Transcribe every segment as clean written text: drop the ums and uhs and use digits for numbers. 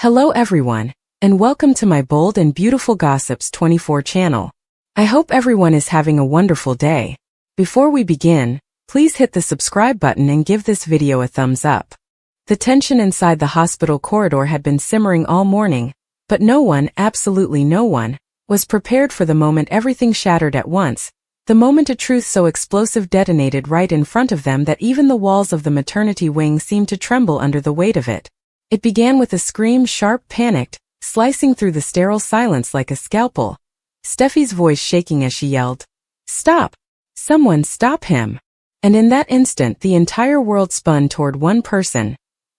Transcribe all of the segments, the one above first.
Hello everyone, and welcome to my Bold and Beautiful Gossips 24 channel. I hope everyone is having a wonderful day. Before we begin, please hit the subscribe button and give this video a thumbs up. The tension inside the hospital corridor had been simmering all morning, but no one, absolutely no one, was prepared for the moment everything shattered at once, the moment a truth so explosive detonated right in front of them that even the walls of the maternity wing seemed to tremble under the weight of it. It began with a scream, sharp, panicked, slicing through the sterile silence like a scalpel. Steffi's voice shaking as she yelled, "Stop! Someone stop him!" And in that instant the entire world spun toward one person,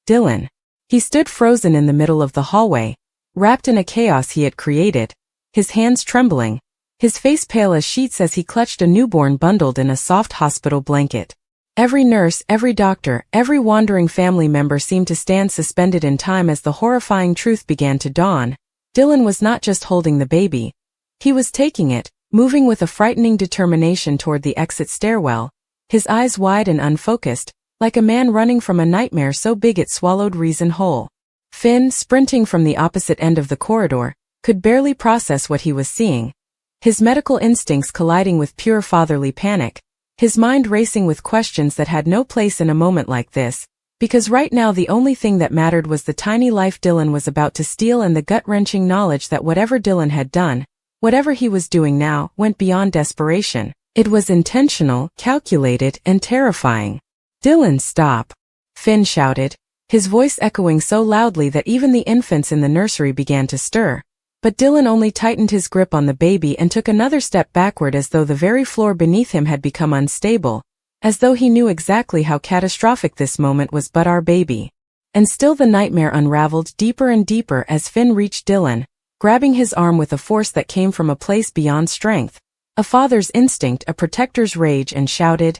Dylan. He stood frozen in the middle of the hallway, wrapped in a chaos he had created, his hands trembling, his face pale as sheets as he clutched a newborn bundled in a soft hospital blanket. Every nurse, every doctor, every wandering family member seemed to stand suspended in time as the horrifying truth began to dawn. Dylan was not just holding the baby. He was taking it, moving with a frightening determination toward the exit stairwell, his eyes wide and unfocused, like a man running from a nightmare so big it swallowed reason whole. Finn, sprinting from the opposite end of the corridor, could barely process what he was seeing, his medical instincts colliding with pure fatherly panic. His mind racing with questions that had no place in a moment like this, because right now the only thing that mattered was the tiny life Dylan was about to steal and the gut-wrenching knowledge that whatever Dylan had done, whatever he was doing now, went beyond desperation. It was intentional, calculated, and terrifying. "Dylan, stop!" Finn shouted, his voice echoing so loudly that even the infants in the nursery began to stir. But Dylan only tightened his grip on the baby and took another step backward as though the very floor beneath him had become unstable, as though he knew exactly how catastrophic this moment was. But our baby. And still the nightmare unraveled deeper and deeper as Finn reached Dylan, grabbing his arm with a force that came from a place beyond strength, a father's instinct, a protector's rage, and shouted,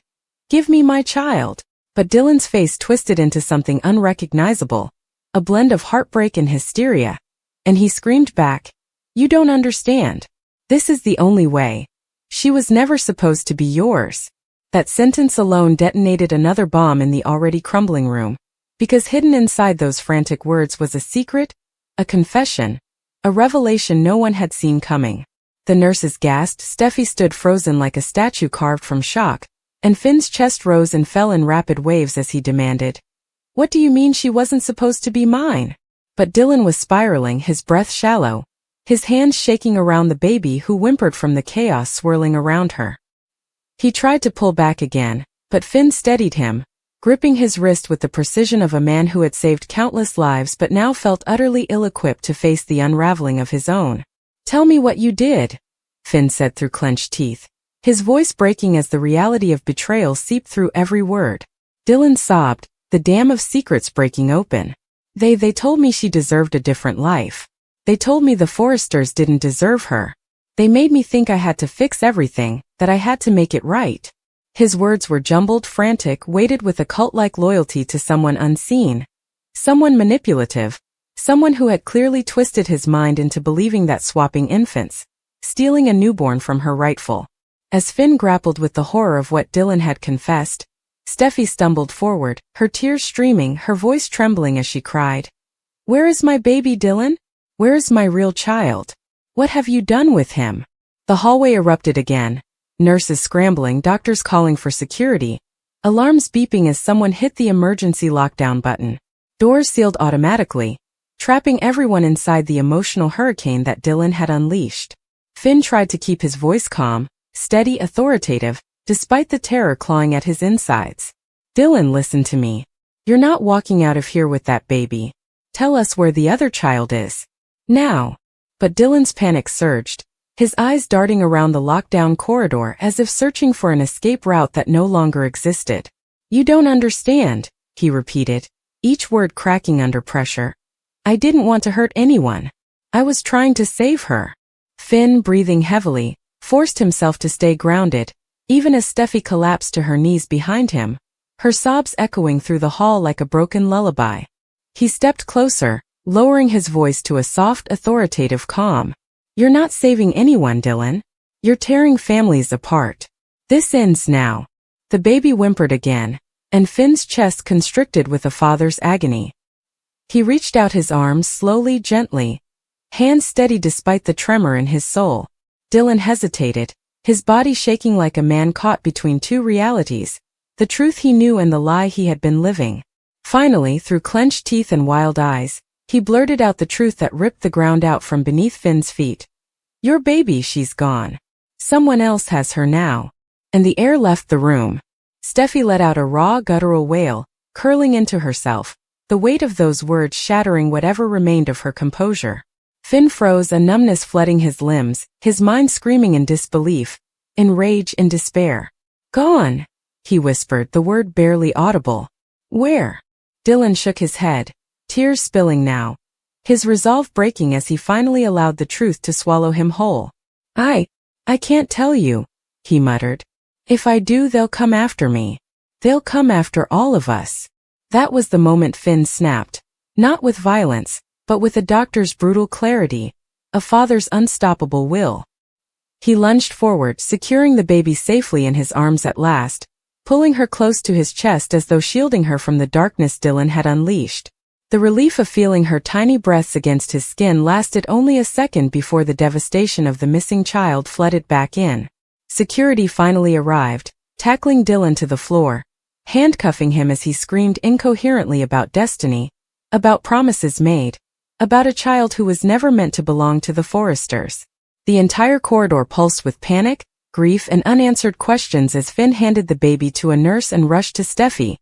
"Give me my child!" But Dylan's face twisted into something unrecognizable, a blend of heartbreak and hysteria. And he screamed back, "You don't understand. This is the only way. She was never supposed to be yours." That sentence alone detonated another bomb in the already crumbling room, because hidden inside those frantic words was a secret, a confession, a revelation no one had seen coming. The nurses gasped, Steffi stood frozen like a statue carved from shock, and Finn's chest rose and fell in rapid waves as he demanded, "What do you mean she wasn't supposed to be mine?" But Dylan was spiraling, his breath shallow, his hands shaking around the baby who whimpered from the chaos swirling around her. He tried to pull back again, but Finn steadied him, gripping his wrist with the precision of a man who had saved countless lives but now felt utterly ill-equipped to face the unraveling of his own. "Tell me what you did," Finn said through clenched teeth, his voice breaking as the reality of betrayal seeped through every word. Dylan sobbed, the dam of secrets breaking open. They told me she deserved a different life. They told me the Forresters didn't deserve her. They made me think I had to fix everything, that I had to make it right." His words were jumbled, frantic, weighted with a cult-like loyalty to someone unseen, someone manipulative, someone who had clearly twisted his mind into believing that swapping infants, stealing a newborn from her rightful. As Finn grappled with the horror of what Dylan had confessed, Steffi stumbled forward, her tears streaming, her voice trembling as she cried, "Where is my baby, Dylan? Where is my real child? What have you done with him?" The hallway erupted again, nurses scrambling, doctors calling for security, alarms beeping as someone hit the emergency lockdown button. Doors sealed automatically, trapping everyone inside the emotional hurricane that Dylan had unleashed. Finn tried to keep his voice calm, steady, authoritative, despite the terror clawing at his insides. "Dylan, listen to me. You're not walking out of here with that baby. Tell us where the other child is. Now." But Dylan's panic surged, his eyes darting around the lockdown corridor as if searching for an escape route that no longer existed. "You don't understand," he repeated, each word cracking under pressure. "I didn't want to hurt anyone. I was trying to save her." Finn, breathing heavily, forced himself to stay grounded, even as Steffi collapsed to her knees behind him, her sobs echoing through the hall like a broken lullaby. He stepped closer, lowering his voice to a soft, authoritative calm. "You're not saving anyone, Dylan. You're tearing families apart. This ends now." The baby whimpered again, and Finn's chest constricted with a father's agony. He reached out his arms slowly, gently, hands steady despite the tremor in his soul. Dylan hesitated, his body shaking like a man caught between two realities, the truth he knew and the lie he had been living. Finally, through clenched teeth and wild eyes, he blurted out the truth that ripped the ground out from beneath Finn's feet. "Your baby, she's gone. Someone else has her now." And the air left the room. Steffy let out a raw, guttural wail, curling into herself, the weight of those words shattering whatever remained of her composure. Finn froze, a numbness flooding his limbs, his mind screaming in disbelief, in rage, in despair. "Gone," he whispered, the word barely audible. "Where?" Dylan shook his head, tears spilling now, his resolve breaking as he finally allowed the truth to swallow him whole. I can't tell you," he muttered. "If I do, they'll come after me. They'll come after all of us." That was the moment Finn snapped, not with violence, but with a doctor's brutal clarity, a father's unstoppable will. He lunged forward, securing the baby safely in his arms at last, pulling her close to his chest as though shielding her from the darkness Dylan had unleashed. The relief of feeling her tiny breaths against his skin lasted only a second before the devastation of the missing child flooded back in. Security finally arrived, tackling Dylan to the floor, handcuffing him as he screamed incoherently about destiny, about promises made, about a child who was never meant to belong to the Forresters. The entire corridor pulsed with panic, grief, and unanswered questions as Finn handed the baby to a nurse and rushed to Steffy,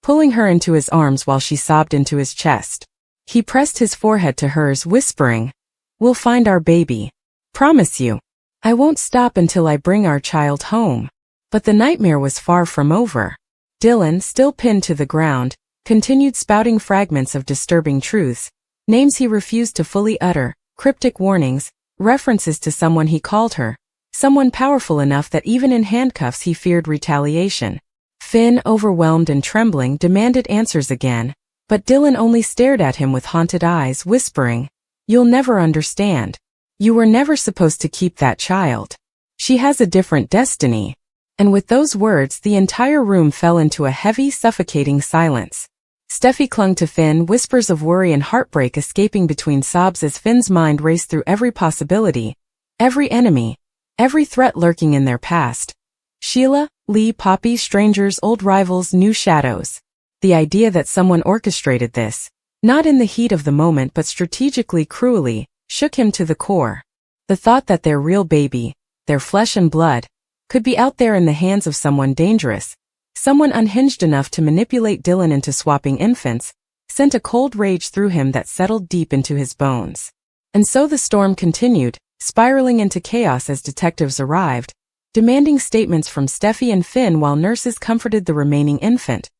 pulling her into his arms while she sobbed into his chest. He pressed his forehead to hers, whispering, "We'll find our baby. Promise you. I won't stop until I bring our child home." But the nightmare was far from over. Dylan, still pinned to the ground, continued spouting fragments of disturbing truths, names he refused to fully utter, cryptic warnings, references to someone he called her, someone powerful enough that even in handcuffs he feared retaliation. Finn, overwhelmed and trembling, demanded answers again, but Dylan only stared at him with haunted eyes, whispering, "You'll never understand. You were never supposed to keep that child. She has a different destiny." And with those words, the entire room fell into a heavy, suffocating silence. Steffy clung to Finn, whispers of worry and heartbreak escaping between sobs as Finn's mind raced through every possibility, every enemy, every threat lurking in their past. Sheila, Lee, Poppy, strangers, old rivals, new shadows. The idea that someone orchestrated this, not in the heat of the moment but strategically, cruelly, shook him to the core. The thought that their real baby, their flesh and blood, could be out there in the hands of someone dangerous, someone unhinged enough to manipulate Dylan into swapping infants, sent a cold rage through him that settled deep into his bones. And so the storm continued, spiraling into chaos as detectives arrived, demanding statements from Steffy and Finn while nurses comforted the remaining infant,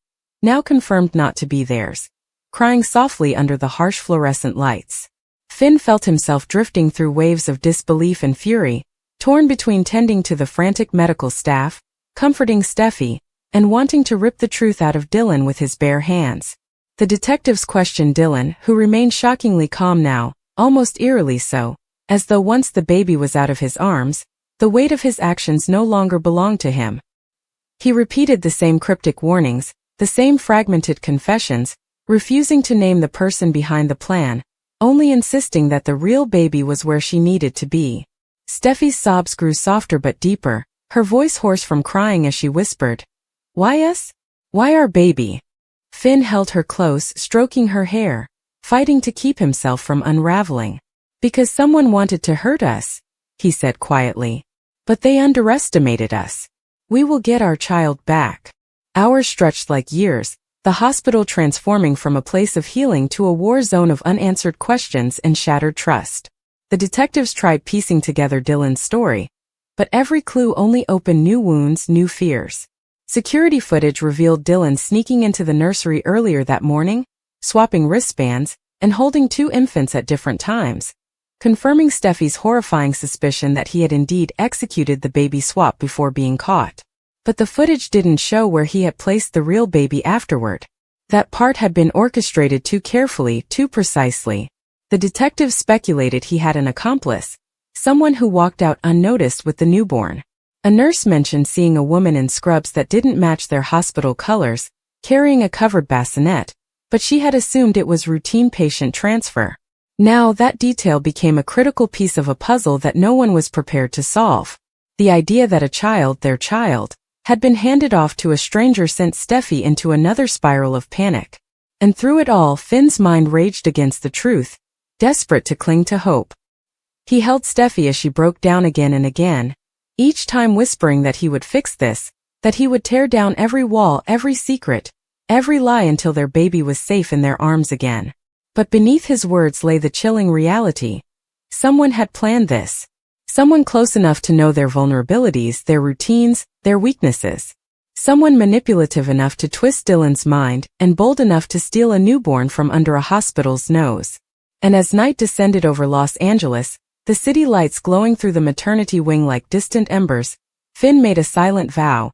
now confirmed not to be theirs, crying softly under the harsh fluorescent lights. Finn felt himself drifting through waves of disbelief and fury, torn between tending to the frantic medical staff, comforting Steffy, and wanting to rip the truth out of Dylan with his bare hands. The detectives questioned Dylan, who remained shockingly calm now, almost eerily so, as though once the baby was out of his arms, the weight of his actions no longer belonged to him. He repeated the same cryptic warnings, the same fragmented confessions, refusing to name the person behind the plan, only insisting that the real baby was where she needed to be. Steffy's sobs grew softer but deeper, her voice hoarse from crying as she whispered, "Why us? Why our baby?" Finn held her close, stroking her hair, fighting to keep himself from unraveling. "Because someone wanted to hurt us," he said quietly. "But they underestimated us. We will get our child back." Hours stretched like years, the hospital transforming from a place of healing to a war zone of unanswered questions and shattered trust. The detectives tried piecing together Dylan's story, but every clue only opened new wounds, new fears. Security footage revealed Dylan sneaking into the nursery earlier that morning, swapping wristbands, and holding two infants at different times, confirming Steffy's horrifying suspicion that he had indeed executed the baby swap before being caught. But the footage didn't show where he had placed the real baby afterward. That part had been orchestrated too carefully, too precisely. The detectives speculated he had an accomplice, someone who walked out unnoticed with the newborn. A nurse mentioned seeing a woman in scrubs that didn't match their hospital colors, carrying a covered bassinet, but she had assumed it was routine patient transfer. Now that detail became a critical piece of a puzzle that no one was prepared to solve. The idea that a child, their child, had been handed off to a stranger sent Steffy into another spiral of panic. And through it all, Finn's mind raged against the truth, desperate to cling to hope. He held Steffy as she broke down again and again, each time whispering that he would fix this, that he would tear down every wall, every secret, every lie until their baby was safe in their arms again. But beneath his words lay the chilling reality. Someone had planned this. Someone close enough to know their vulnerabilities, their routines, their weaknesses. Someone manipulative enough to twist Dylan's mind and bold enough to steal a newborn from under a hospital's nose. And as night descended over Los Angeles, the city lights glowing through the maternity wing like distant embers, Finn made a silent vow.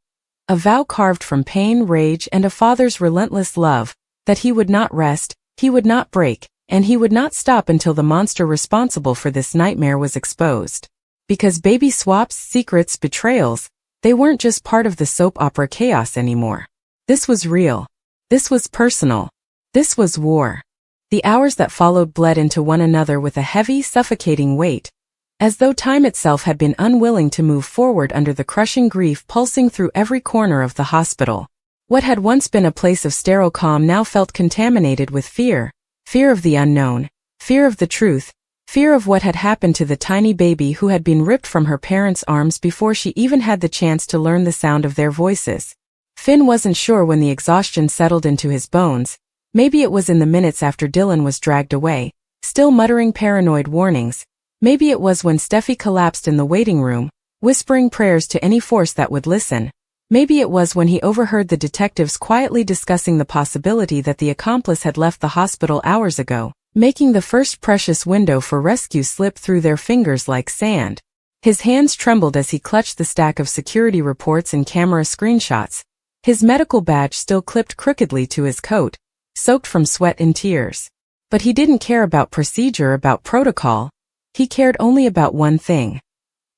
A vow carved from pain, rage, and a father's relentless love, that he would not rest, he would not break, and he would not stop until the monster responsible for this nightmare was exposed. Because baby swaps, secrets, betrayals, they weren't just part of the soap opera chaos anymore. This was real. This was personal. This was war. The hours that followed bled into one another with a heavy, suffocating weight, as though time itself had been unwilling to move forward under the crushing grief pulsing through every corner of the hospital. What had once been a place of sterile calm now felt contaminated with fear. Fear of the unknown, fear of the truth, fear of what had happened to the tiny baby who had been ripped from her parents' arms before she even had the chance to learn the sound of their voices. Finn wasn't sure when the exhaustion settled into his bones. Maybe it was in the minutes after Dylan was dragged away, still muttering paranoid warnings. Maybe it was when Steffy collapsed in the waiting room, whispering prayers to any force that would listen. Maybe it was when he overheard the detectives quietly discussing the possibility that the accomplice had left the hospital hours ago, making the first precious window for rescue slip through their fingers like sand. His hands trembled as he clutched the stack of security reports and camera screenshots, his medical badge still clipped crookedly to his coat, soaked from sweat and tears. But he didn't care about procedure, about protocol. He cared only about one thing: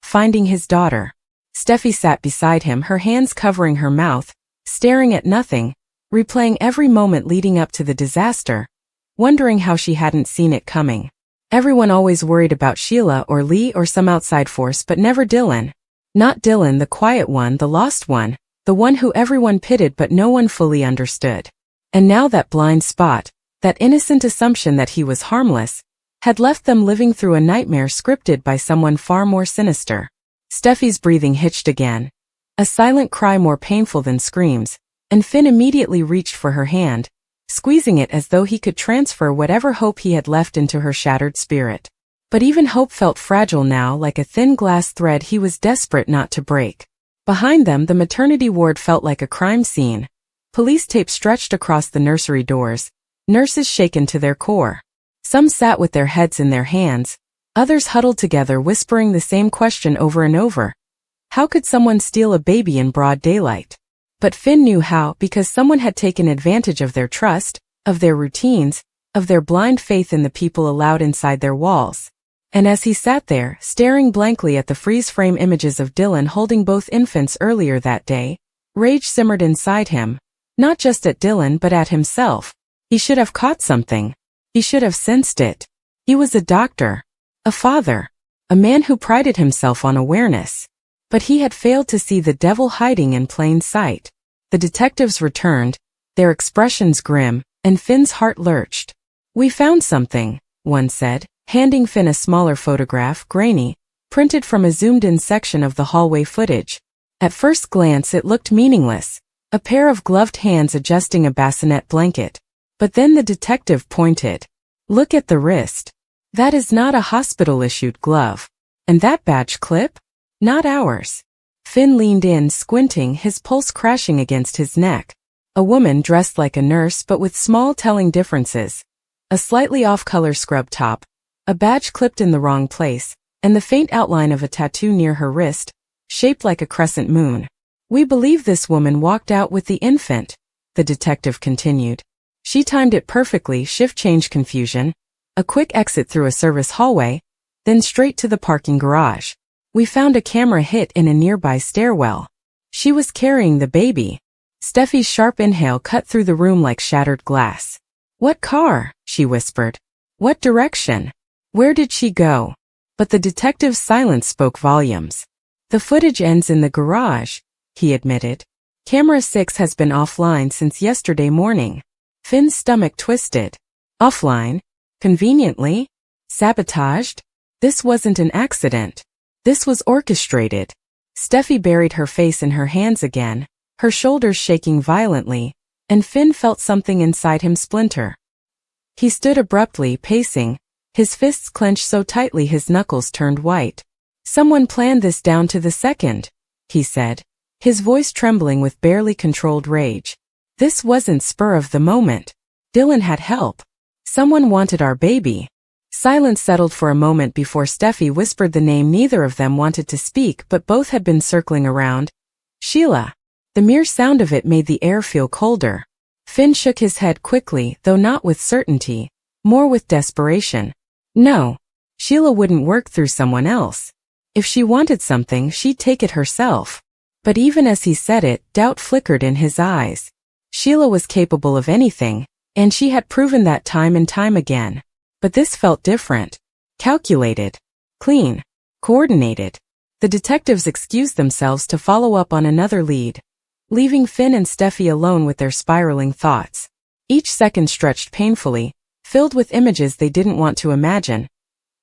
finding his daughter. Steffy sat beside him, her hands covering her mouth, staring at nothing, replaying every moment leading up to the disaster, wondering how she hadn't seen it coming. Everyone always worried about Sheila or Lee or some outside force, but never Dylan. Not Dylan, the quiet one, the lost one, the one who everyone pitied but no one fully understood. And now that blind spot, that innocent assumption that he was harmless, had left them living through a nightmare scripted by someone far more sinister. Steffy's breathing hitched again, a silent cry more painful than screams, and Finn immediately reached for her hand, squeezing it as though he could transfer whatever hope he had left into her shattered spirit. But even hope felt fragile now, like a thin glass thread he was desperate not to break. Behind them, the maternity ward felt like a crime scene. Police tape stretched across the nursery doors, nurses shaken to their core. Some sat with their heads in their hands, others huddled together whispering the same question over and over. How could someone steal a baby in broad daylight? But Finn knew how, because someone had taken advantage of their trust, of their routines, of their blind faith in the people allowed inside their walls. And as he sat there, staring blankly at the freeze-frame images of Dylan holding both infants earlier that day, rage simmered inside him, not just at Dylan but at himself. He should have caught something. He should have sensed it. He was a doctor. A father, a man who prided himself on awareness. But he had failed to see the devil hiding in plain sight. The detectives returned, their expressions grim, and Finn's heart lurched. "We found something," one said, handing Finn a smaller photograph, grainy, printed from a zoomed-in section of the hallway footage. At first glance it looked meaningless, a pair of gloved hands adjusting a bassinet blanket. But then the detective pointed. "Look at the wrist. That is not a hospital-issued glove. And that badge clip? Not ours." Finn leaned in, squinting, his pulse crashing against his neck. A woman dressed like a nurse but with small telling differences. A slightly off-color scrub top, a badge clipped in the wrong place, and the faint outline of a tattoo near her wrist, shaped like a crescent moon. "We believe this woman walked out with the infant," the detective continued. "She timed it perfectly, shift change confusion. A quick exit through a service hallway, then straight to the parking garage. We found a camera hit in a nearby stairwell. She was carrying the baby." Steffi's sharp inhale cut through the room like shattered glass. What car? She whispered. What direction? Where did she go? But the detective's silence spoke volumes. The footage ends in the garage, he admitted. Camera 6 has been offline since yesterday morning. Finn's stomach twisted. Offline? Conveniently? Sabotaged? This wasn't an accident. This was orchestrated. Steffy buried her face in her hands again, her shoulders shaking violently, and Finn felt something inside him splinter. He stood abruptly, pacing, his fists clenched so tightly his knuckles turned white. Someone planned this down to the second, he said, his voice trembling with barely controlled rage. This wasn't spur of the moment. Dylan had help. Someone wanted our baby. Silence settled for a moment before Steffy whispered the name neither of them wanted to speak but both had been circling around. Sheila. The mere sound of it made the air feel colder. Finn shook his head quickly, though not with certainty, more with desperation. No. Sheila wouldn't work through someone else. If she wanted something, she'd take it herself. But even as he said it, doubt flickered in his eyes. Sheila was capable of anything, and she had proven that time and time again. But this felt different. Calculated. Clean. Coordinated. The detectives excused themselves to follow up on another lead, leaving Finn and Steffy alone with their spiraling thoughts. Each second stretched painfully, filled with images they didn't want to imagine.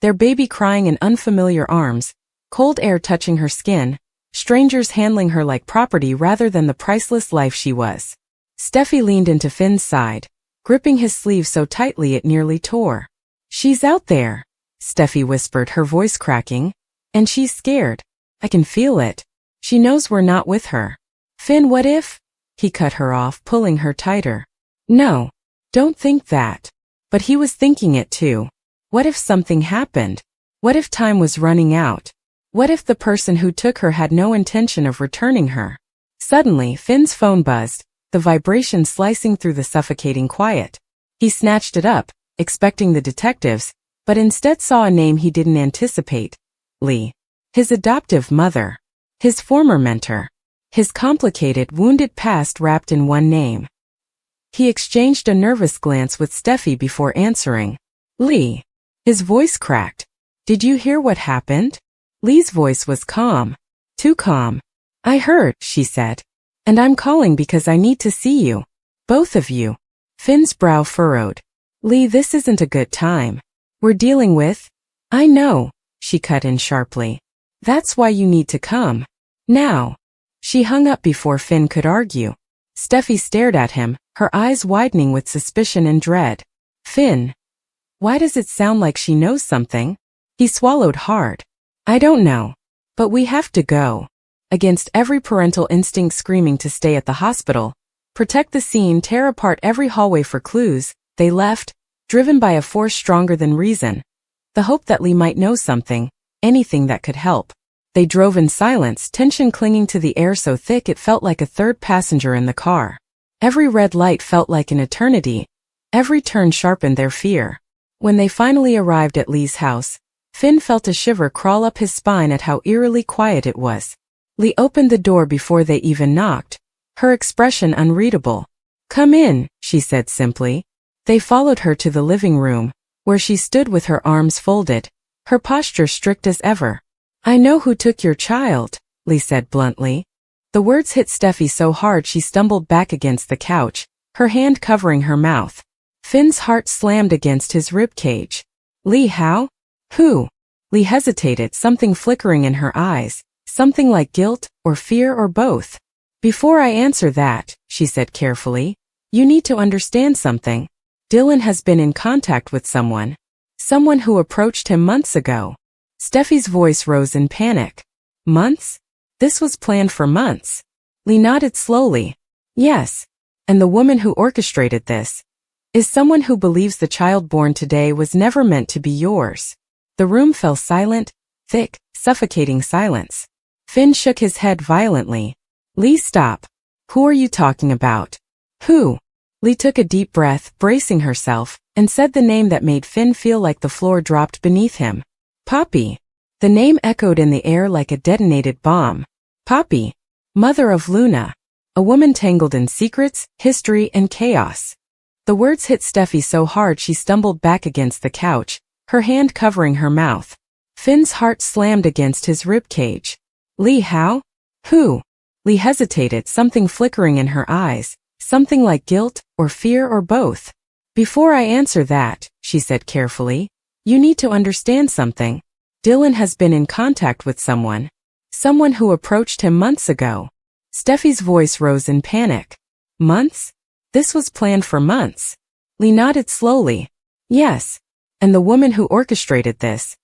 Their baby crying in unfamiliar arms, cold air touching her skin, strangers handling her like property rather than the priceless life she was. Steffy leaned into Finn's side, gripping his sleeve so tightly it nearly tore. She's out there, Steffy whispered, her voice cracking. And she's scared. I can feel it. She knows we're not with her. Finn, what if? He cut her off, pulling her tighter. No. Don't think that. But he was thinking it too. What if something happened? What if time was running out? What if the person who took her had no intention of returning her? Suddenly, Finn's phone buzzed, the vibration slicing through the suffocating quiet. He snatched it up, expecting the detectives, but instead saw a name he didn't anticipate. Lee. His adoptive mother. His former mentor. His complicated, wounded past wrapped in one name. He exchanged a nervous glance with Steffy before answering. Lee. His voice cracked. Did you hear what happened? Lee's voice was calm. Too calm. I heard, she said. And I'm calling because I need to see you. Both of you. Finn's brow furrowed. Lee, this isn't a good time. We're dealing with... I know, she cut in sharply. That's why you need to come. Now. She hung up before Finn could argue. Steffy stared at him, her eyes widening with suspicion and dread. Finn. Why does it sound like she knows something? He swallowed hard. I don't know. But we have to go. Against every parental instinct screaming to stay at the hospital, protect the scene, tear apart every hallway for clues, they left, driven by a force stronger than reason. The hope that Lee might know something, anything that could help. They drove in silence, tension clinging to the air so thick it felt like a third passenger in the car. Every red light felt like an eternity. Every turn sharpened their fear. When they finally arrived at Lee's house, Finn felt a shiver crawl up his spine at how eerily quiet it was. Lee opened the door before they even knocked, her expression unreadable. Come in, she said simply. They followed her to the living room, where she stood with her arms folded, her posture strict as ever. I know who took your child, Lee said bluntly. The words hit Steffy so hard she stumbled back against the couch, her hand covering her mouth. Finn's heart slammed against his ribcage. Lee, how? Who? Lee hesitated, something flickering in her eyes, something like guilt, or fear, or both. Before I answer that, she said carefully, you need to understand something. Dylan has been in contact with someone. Someone who approached him months ago. Steffy's voice rose in panic. Months? This was planned for months. Lee nodded slowly. Yes. And the woman who orchestrated this is someone who believes the child born today was never meant to be yours. The room fell silent, thick, suffocating silence. Finn shook his head violently. Lee, stop. Who are you talking about? Who? Lee took a deep breath, bracing herself, and said the name that made Finn feel like the floor dropped beneath him. Poppy. The name echoed in the air like a detonated bomb. Poppy. Mother of Luna. A woman tangled in secrets, history, and chaos. The words hit Steffi so hard she stumbled back against the couch, her hand covering her mouth. Finn's heart slammed against his ribcage. Lee, how? Who? Lee hesitated, something flickering in her eyes, something like guilt, or fear, or both. Before I answer that, she said carefully, you need to understand something. Dylan has been in contact with someone. Someone who approached him months ago. Steffi's voice rose in panic. Months? This was planned for months. Lee nodded slowly. Yes. And the woman who orchestrated this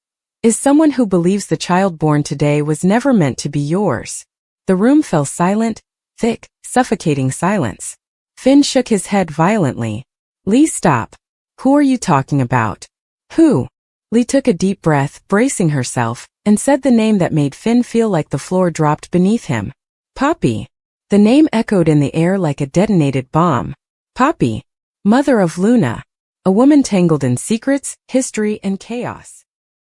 is someone who believes the child born today was never meant to be yours. The room fell silent, thick, suffocating silence. Finn shook his head violently. Lee, stop. Who are you talking about? Who? Lee took a deep breath, bracing herself, and said the name that made Finn feel like the floor dropped beneath him. Poppy. The name echoed in the air like a detonated bomb. Poppy. Mother of Luna. A woman tangled in secrets, history, and chaos.